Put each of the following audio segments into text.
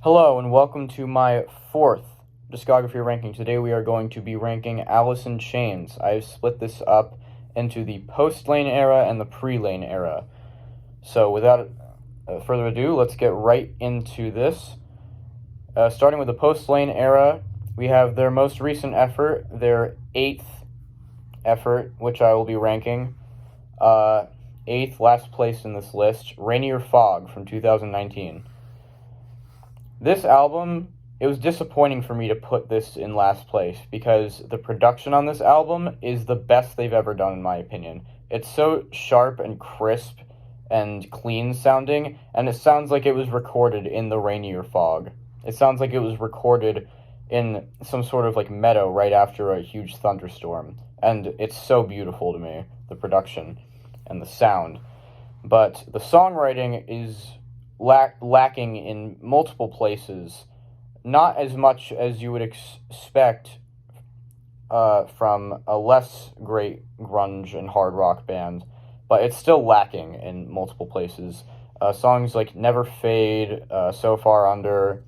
Hello and welcome to my fourth discography ranking. Today we are going to be ranking Alice in Chains. I've split this up into the post-Lane era and the pre-Lane era. So without further ado, let's get right into this. Starting with the post-Lane era, we have their most recent effort, their 8th effort, which I will be ranking. 8th, last place in this list, Rainier Fog from 2019. This album, it was disappointing for me to put this in last place because the production on this album is the best they've ever done, in my opinion. It's so sharp and crisp and clean sounding, and it sounds like it was recorded in the Rainier Fog. It sounds like it was recorded in some sort of like meadow right after a huge thunderstorm, and it's so beautiful to me, the production and the sound. But the songwriting is lacking in multiple places, not as much as you would expect from a less great grunge and hard rock band, but it's still lacking in multiple places. Songs like Never Fade, So Far Under,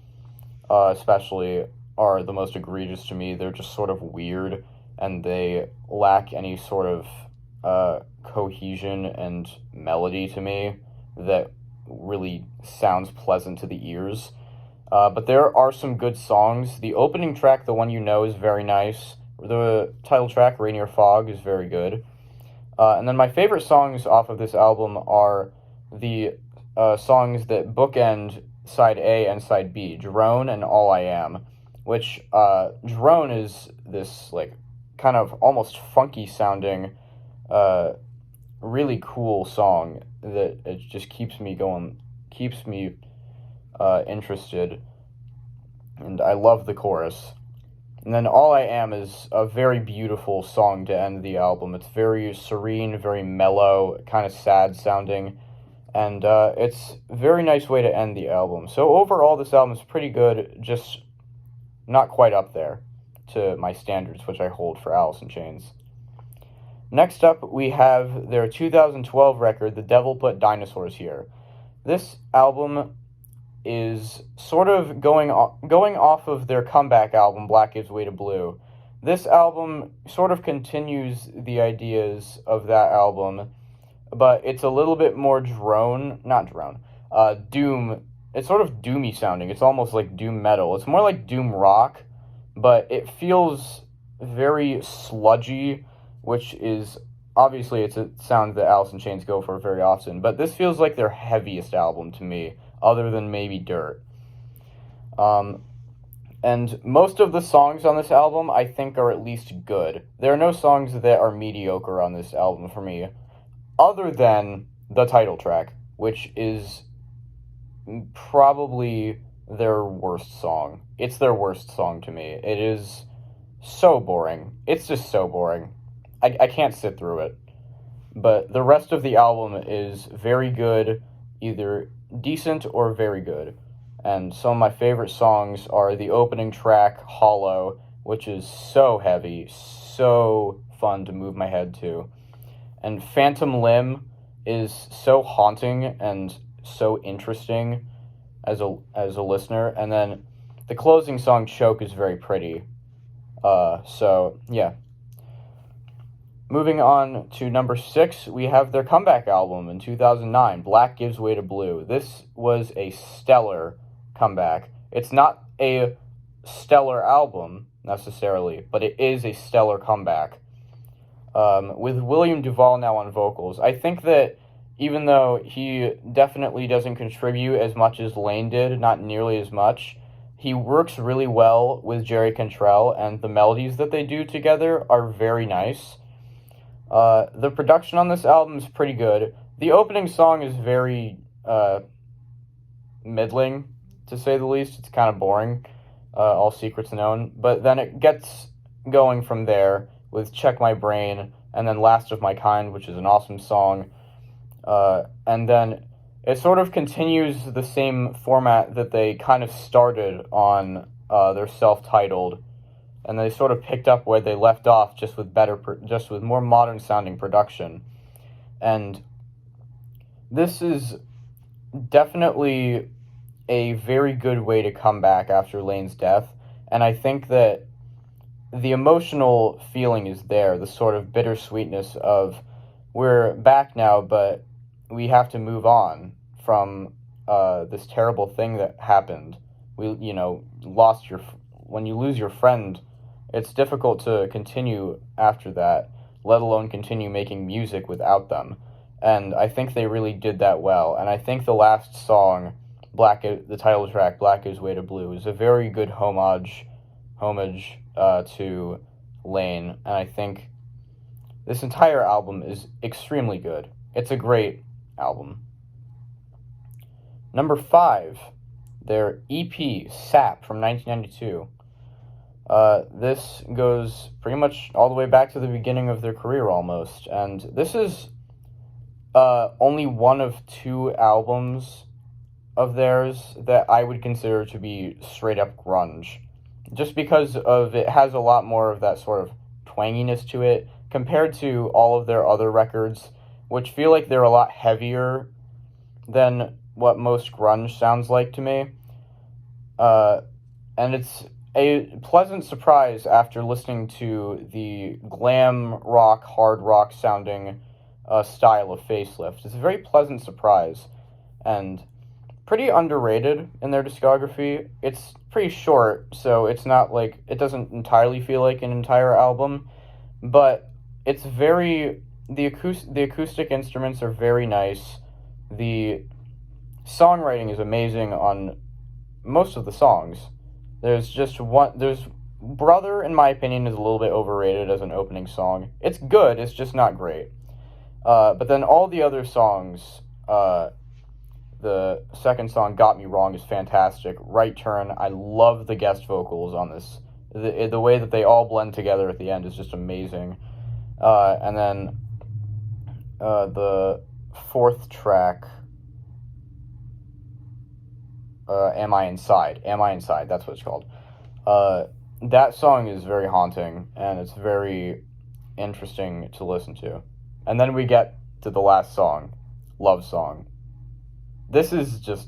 especially, are the most egregious to me. They're just sort of weird, and they lack any sort of cohesion and melody to me that really sounds pleasant to the ears. But there are some good songs. The opening track, the one you know, is very nice. The title track, Rainier Fog, is very good. And then my favorite songs off of this album are the songs that bookend side A and side B, Drone and All I Am, which Drone is this like kind of almost funky sounding really cool song that it just keeps me going, keeps me interested, and I love the chorus. And then All I Am is a very beautiful song to end the album. It's very serene, very mellow, kind of sad sounding, and it's a very nice way to end the album. So overall, this album is pretty good, just not quite up there to my standards, which I hold for Alice in Chains. Next up, we have their 2012 record, The Devil Put Dinosaurs Here. This album is sort of going off of their comeback album, Black Gives Way to Blue. This album sort of continues the ideas of that album, but it's a little bit more doom. It's sort of doomy sounding. It's almost like doom metal. It's more like doom rock, but it feels very sludgy, which is, obviously, it's a sound that Alice in Chains go for very often, but this feels like their heaviest album to me, other than maybe Dirt. And most of the songs on this album, I think, are at least good. There are no songs that are mediocre on this album for me, other than the title track, which is probably their worst song. It's their worst song to me. It is so boring. It's just so boring. I can't sit through it. But the rest of the album is very good, either decent or very good. And some of my favorite songs are the opening track, Hollow, which is so heavy, so fun to move my head to. And Phantom Limb is so haunting and so interesting as a listener. And then the closing song, Choke, is very pretty. So, yeah. Moving on to number 6, we have their comeback album in 2009, Black Gives Way to Blue. This was a stellar comeback. It's not a stellar album, necessarily, but it is a stellar comeback. With William Duvall now on vocals, I think that even though he definitely doesn't contribute as much as Lane did, not nearly as much, he works really well with Jerry Cantrell, and the melodies that they do together are very nice. The production on this album is pretty good. The opening song is very middling, to say the least. It's kind of boring, All Secrets Known. But then it gets going from there with Check My Brain, and then Last of My Kind, which is an awesome song. And then it sort of continues the same format that they kind of started on their self-titled, and they sort of picked up where they left off, just with more modern sounding production. And this is definitely a very good way to come back after Lane's death, and I think that the emotional feeling is there, the sort of bittersweetness of we're back now, but we have to move on from this terrible thing that happened. When you lose your friend, it's difficult to continue after that, let alone continue making music without them. And I think they really did that well. And I think the last song, the title track, Black Gives Way to Blue, is a very good homage to Lane. And I think this entire album is extremely good. It's a great album. Number 5, their EP, Sap, from 1992. This goes pretty much all the way back to the beginning of their career almost. And this is only one of 2 albums of theirs that I would consider to be straight up grunge. Just because of it has a lot more of that sort of twanginess to it compared to all of their other records, which feel like they're a lot heavier than what most grunge sounds like to me. And it's a pleasant surprise after listening to the glam rock, hard rock sounding style of Facelift. It's a very pleasant surprise and pretty underrated in their discography. It's pretty short, so it's not like, it doesn't entirely feel like an entire album, but it's the acoustic instruments are very nice. The songwriting is amazing on most of the songs. There's Brother, in my opinion, is a little bit overrated as an opening song. It's good, it's just not great. But then all the other songs, the second song, Got Me Wrong, is fantastic. Right Turn, I love the guest vocals on this. The way that they all blend together at the end is just amazing. And then the 4th track, Am I Inside? Am I Inside, that's what it's called. That song is very haunting, and it's very interesting to listen to. And then we get to the last song, Love Song. This is just,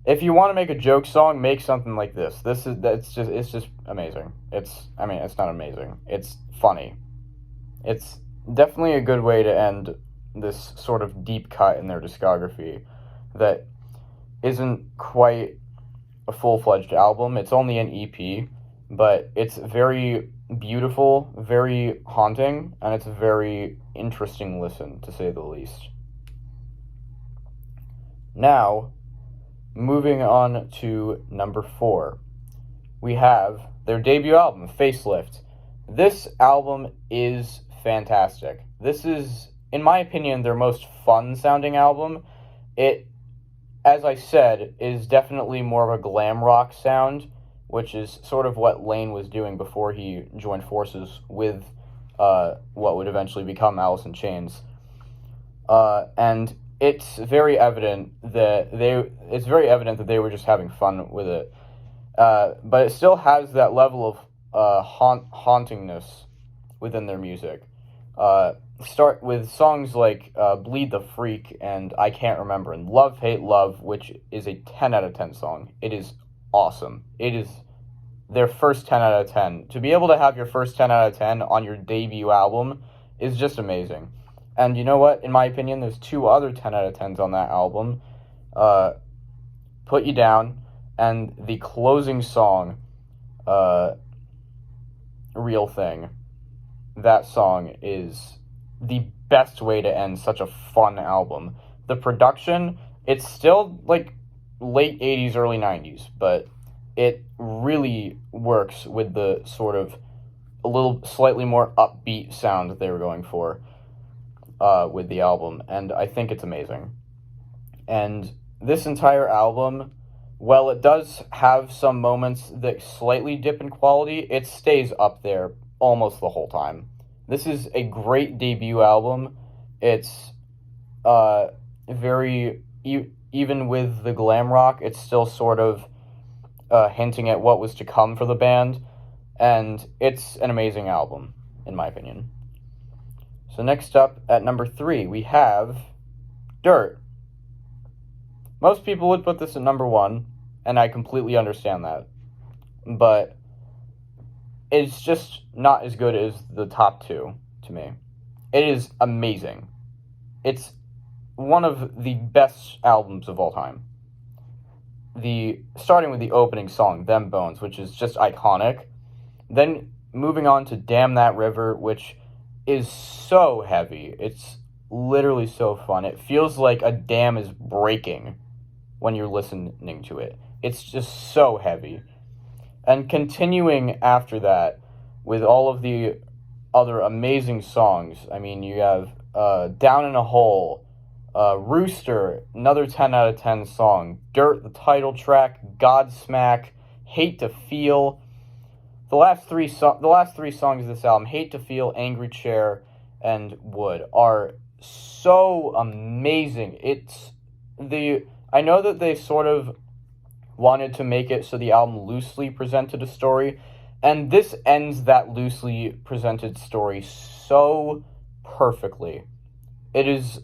if you want to make a joke song, make something like this. It's just amazing. It's not amazing. It's funny. It's definitely a good way to end this sort of deep cut in their discography that isn't quite a full-fledged album. It's only an EP, but it's very beautiful, very haunting, and it's a very interesting listen, to say the least. Now, moving on to number 4, we have their debut album, Facelift. This album is fantastic. This is, in my opinion, their most fun-sounding album. It, as I said, is definitely more of a glam rock sound, which is sort of what Lane was doing before he joined forces with what would eventually become Alice in Chains. And it's very evident that they were just having fun with it. But it still has that level of hauntingness within their music. Start with songs like Bleed the Freak and I Can't Remember, and Love, Hate, Love, which is a 10 out of 10 song. It is awesome. It is their first 10 out of 10. To be able to have your first 10 out of 10 on your debut album is just amazing. And you know what? In my opinion, there's 2 other 10 out of 10s on that album. Put You Down, and the closing song, Real Thing. That song is the best way to end such a fun album. The production, it's still like late 80s, early 90s, but it really works with the sort of a little slightly more upbeat sound that they were going for with the album, and I think it's amazing. And this entire album, while it does have some moments that slightly dip in quality, it stays up there almost the whole time. This is a great debut album. It's very, even with the glam rock, it's still sort of hinting at what was to come for the band, and it's an amazing album, in my opinion. So next up, at number 3, we have Dirt. Most people would put this at number one, and I completely understand that. But it's just not as good as the top two to me. It is amazing. It's one of the best albums of all time. Starting with the opening song, Them Bones, which is just iconic. Then moving on to Damn That River, which is so heavy. It's literally so fun. It feels like a dam is breaking when you're listening to it. It's just so heavy. And continuing after that with all of the other amazing songs. I mean, you have Down in a Hole, Rooster, another 10 out of 10 song, Dirt, the title track, Godsmack, Hate to Feel. The last three songs of this album, Hate to Feel, Angry Chair, and Wood, are so amazing. I know that they sort of wanted to make it so the album loosely presented a story, and this ends that loosely presented story so perfectly. It is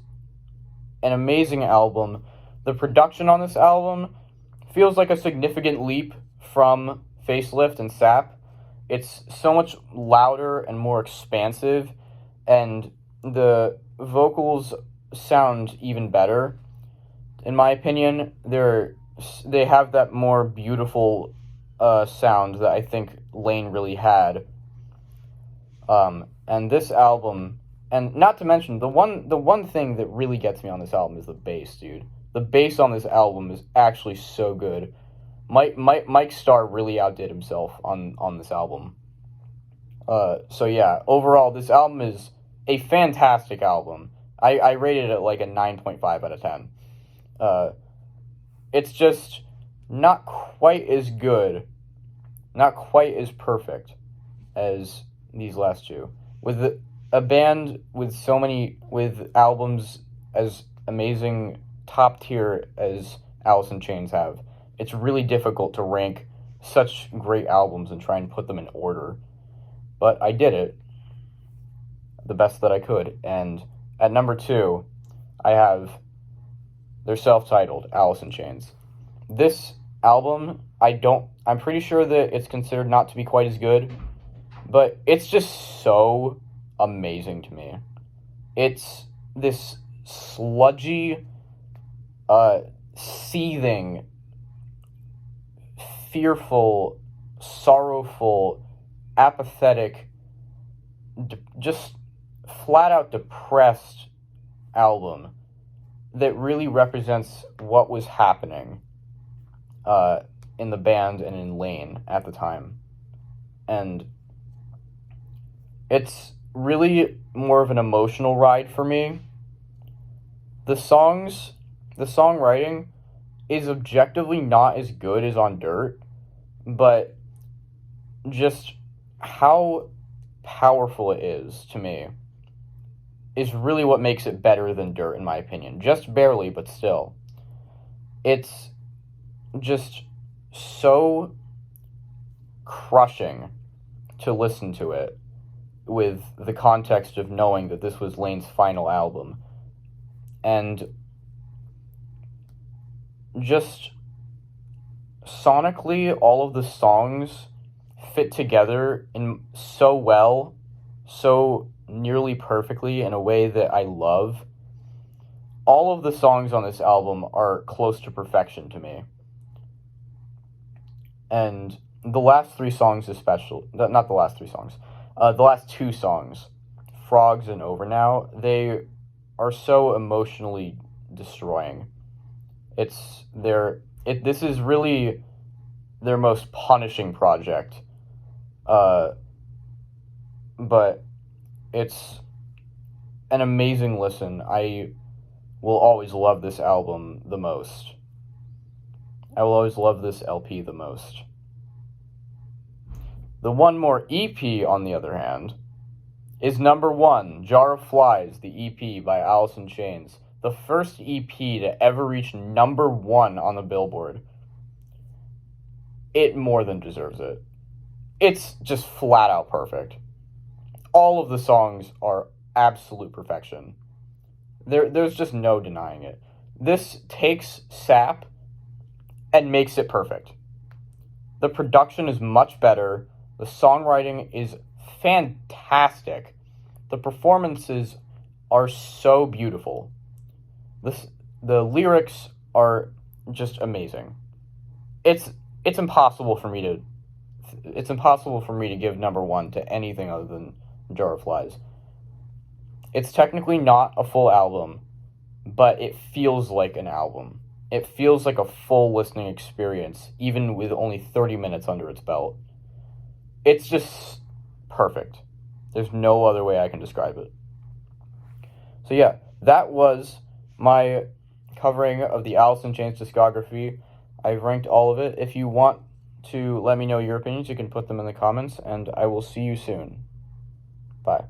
an amazing album. The production on this album feels like a significant leap from Facelift and Sap. It's so much louder and more expansive, and the vocals sound even better. In my opinion, they have that more beautiful sound that I think Lane really had. And this album, and not to mention, the one thing that really gets me on this album is the bass, dude. The bass on this album is actually so good. Mike Starr really outdid himself on this album. So yeah, overall, this album is a fantastic album. I rated it like a 9.5 out of 10. It's just not quite as good, not quite as perfect as these last two. With a band with albums as amazing, top tier as Alice in Chains have, it's really difficult to rank such great albums and try and put them in order. But I did it the best that I could. And at number 2, I have their self-titled, Alice in Chains. This album, I'm pretty sure that it's considered not to be quite as good, but it's just so amazing to me. It's this sludgy, seething, fearful, sorrowful, apathetic, just flat out depressed album that really represents what was happening in the band and in Lane at the time. And it's really more of an emotional ride for me. The songwriting is objectively not as good as on Dirt, but just how powerful it is to me is really what makes it better than Dirt, in my opinion. Just barely, but still. It's just so crushing to listen to it with the context of knowing that this was Lane's final album. And just sonically, all of the songs fit together in so well, so nearly perfectly, in a way that I love. All of the songs on this album are close to perfection to me. And the last 3 songs especially, not the last 3 songs, the last 2 songs, Frogs and Over Now, they are so emotionally destroying. This is really their most punishing project. But it's an amazing listen. I will always love this album the most. I will always love this LP the most. The One More EP, on the other hand, is number 1, Jar of Flies, the EP by Alice in Chains. The first EP to ever reach number 1 on the Billboard. It more than deserves it. It's just flat out perfect. All of the songs are absolute perfection. There's just no denying it. This takes sap and makes it perfect. The production is much better. The songwriting is fantastic. The performances are so beautiful. The lyrics are just amazing. It's impossible for me to give number one to anything other than Jar of Flies. It's technically not a full album, but it feels like an album. It feels like a full listening experience, even with only 30 minutes under its belt. It's just perfect. There's no other way I can describe it. So yeah, that was my covering of the Alice in Chains discography. I've ranked all of it. If you want to let me know your opinions, you can put them in the comments, and I will see you soon. Bye.